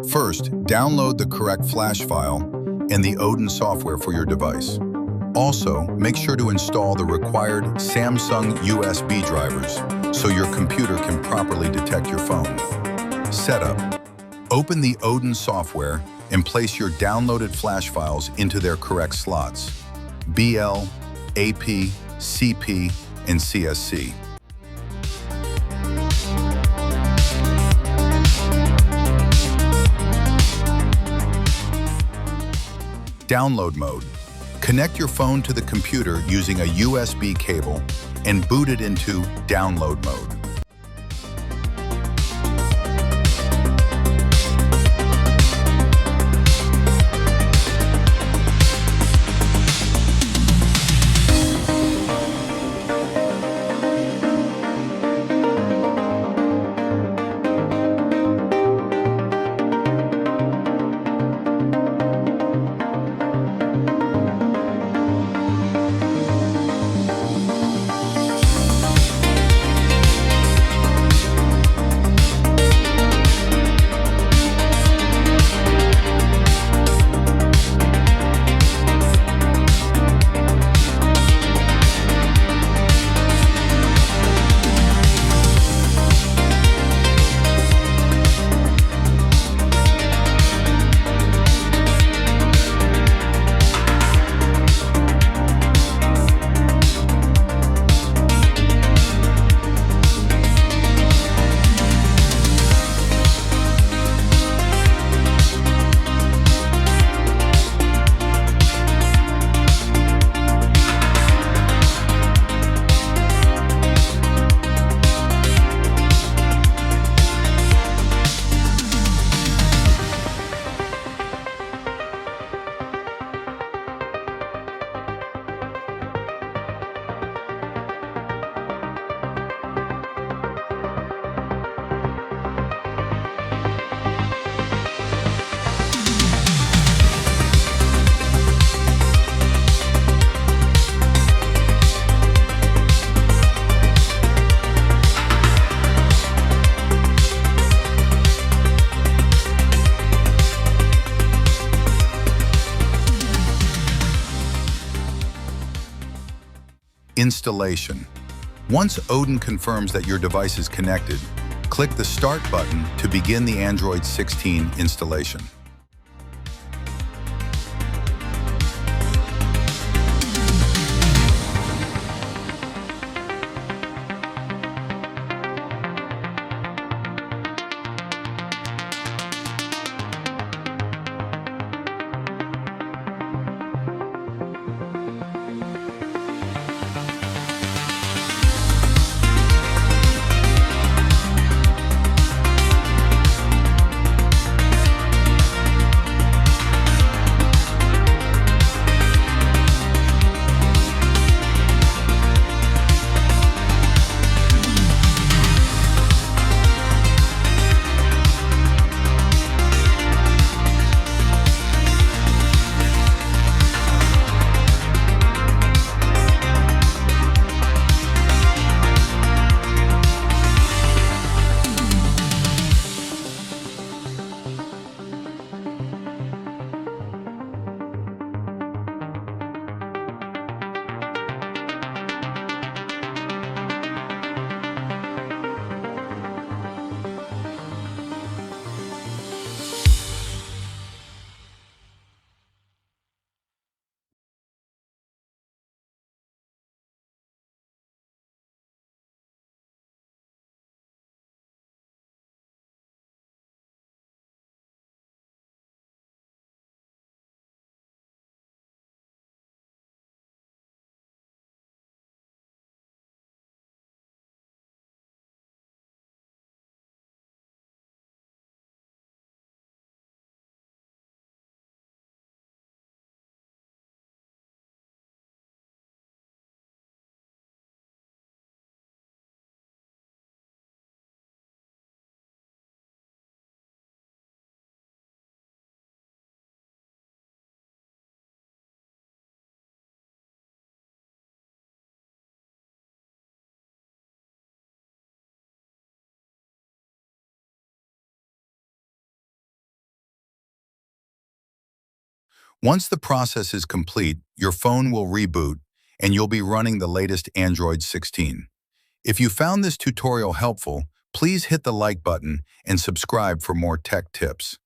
First, download the correct flash file and the Odin software for your device. Also, make sure to install the required Samsung USB drivers so your computer can properly detect your phone. Setup. Open the Odin software and place your downloaded flash files into their correct slots: BL, AP, CP, and CSC. Download mode. Connect your phone to the computer using a USB cable and boot it into download mode. Installation. Once Odin confirms that your device is connected, click the Start button to begin the Android 16 installation. Once the process is complete, your phone will reboot and you'll be running the latest Android 16. If you found this tutorial helpful, please hit the like button and subscribe for more tech tips.